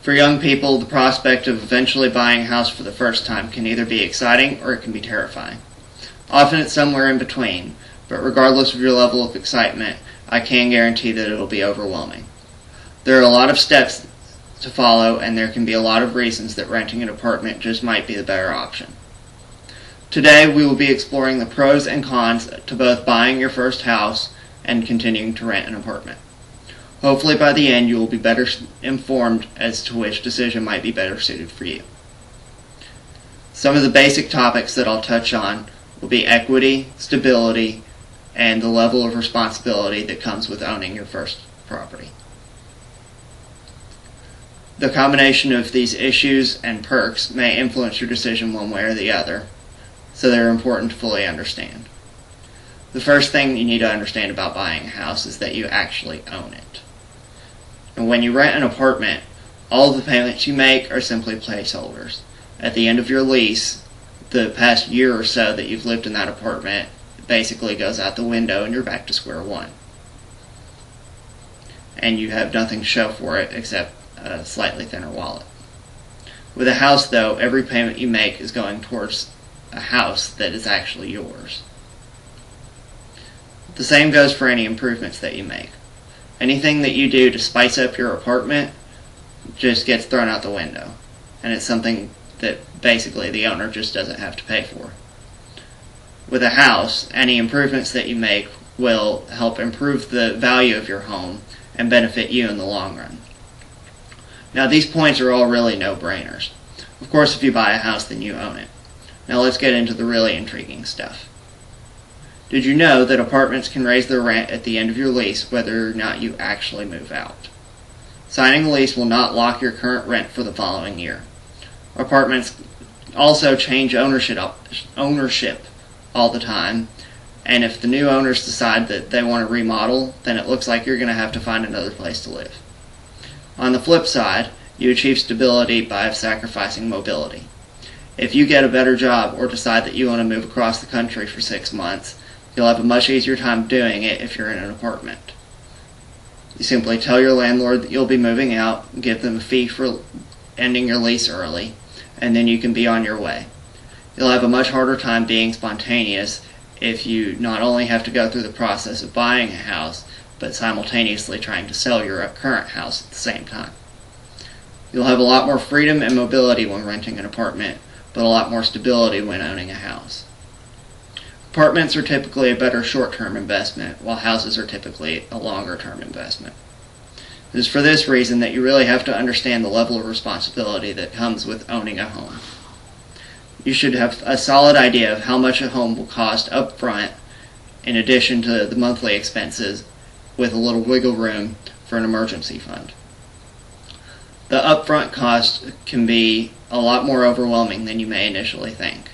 For young people, the prospect of eventually buying a house for the first time can either be exciting or it can be terrifying. Often it's somewhere in between, but regardless of your level of excitement, I can guarantee that it'll be overwhelming. There are a lot of steps to follow, and there can be a lot of reasons that renting an apartment just might be the better option. Today, we will be exploring the pros and cons to both buying your first house and continuing to rent an apartment. Hopefully by the end you will be better informed as to which decision might be better suited for you. Some of the basic topics that I'll touch on will be equity, stability, and the level of responsibility that comes with owning your first property. The combination of these issues and perks may influence your decision one way or the other, so they're important to fully understand. The first thing you need to understand about buying a house is that you actually own it. And when you rent an apartment, all of the payments you make are simply placeholders. At the end of your lease, the past year or so that you've lived in that apartment basically goes out the window and you're back to square one. And you have nothing to show for it except a slightly thinner wallet. With a house, though, every payment you make is going towards a house that is actually yours. The same goes for any improvements that you make. Anything that you do to spice up your apartment just gets thrown out the window, and it's something that basically the owner just doesn't have to pay for. With a house, any improvements that you make will help improve the value of your home and benefit you in the long run. Now, these points are all really no-brainers. Of course, if you buy a house, then you own it. Now let's get into the really intriguing stuff. Did you know that apartments can raise their rent at the end of your lease whether or not you actually move out? Signing a lease will not lock your current rent for the following year. Apartments also change ownership all the time, and if the new owners decide that they want to remodel, then it looks like you're going to have to find another place to live. On the flip side, you achieve stability by sacrificing mobility. If you get a better job or decide that you want to move across the country for 6 months, you'll have a much easier time doing it if you're in an apartment. You simply tell your landlord that you'll be moving out, give them a fee for ending your lease early, and then you can be on your way. You'll have a much harder time being spontaneous if you not only have to go through the process of buying a house, but simultaneously trying to sell your current house at the same time. You'll have a lot more freedom and mobility when renting an apartment, but a lot more stability when owning a house. Apartments are typically a better short-term investment, while houses are typically a longer-term investment. It is for this reason that you really have to understand the level of responsibility that comes with owning a home. You should have a solid idea of how much a home will cost up front, in addition to the monthly expenses, with a little wiggle room for an emergency fund. The upfront cost can be a lot more overwhelming than you may initially think.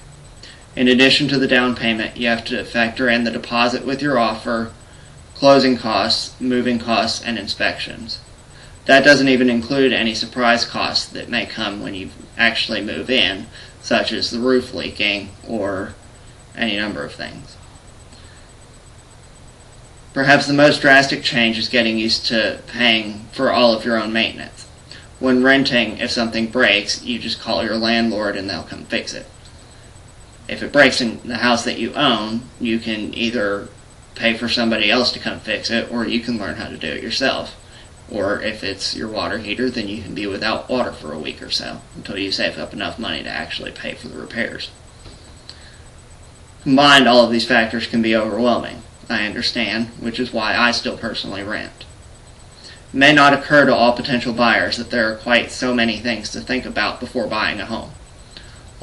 In addition to the down payment, you have to factor in the deposit with your offer, closing costs, moving costs, and inspections. That doesn't even include any surprise costs that may come when you actually move in, such as the roof leaking or any number of things. Perhaps the most drastic change is getting used to paying for all of your own maintenance. When renting, if something breaks, you just call your landlord and they'll come fix it. If it breaks in the house that you own, you can either pay for somebody else to come fix it, or you can learn how to do it yourself. Or if it's your water heater, then you can be without water for a week or so, until you save up enough money to actually pay for the repairs. Combined, all of these factors can be overwhelming, I understand, which is why I still personally rent. It may not occur to all potential buyers that there are quite so many things to think about before buying a home.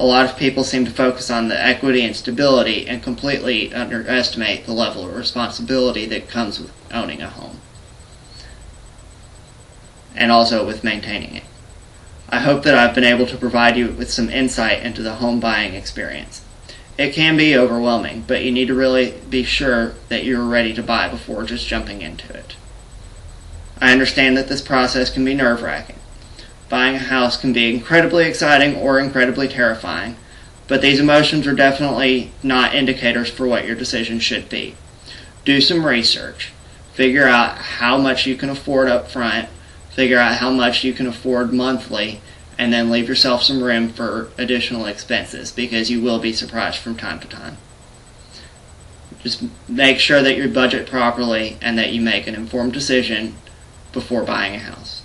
A lot of people seem to focus on the equity and stability and completely underestimate the level of responsibility that comes with owning a home, and also with maintaining it. I hope that I've been able to provide you with some insight into the home buying experience. It can be overwhelming, but you need to really be sure that you're ready to buy before just jumping into it. I understand that this process can be nerve-wracking. Buying a house can be incredibly exciting or incredibly terrifying, but these emotions are definitely not indicators for what your decision should be. Do some research. Figure out how much you can afford up front. Figure out how much you can afford monthly, and then leave yourself some room for additional expenses, because you will be surprised from time to time. Just make sure that you budget properly and that you make an informed decision before buying a house.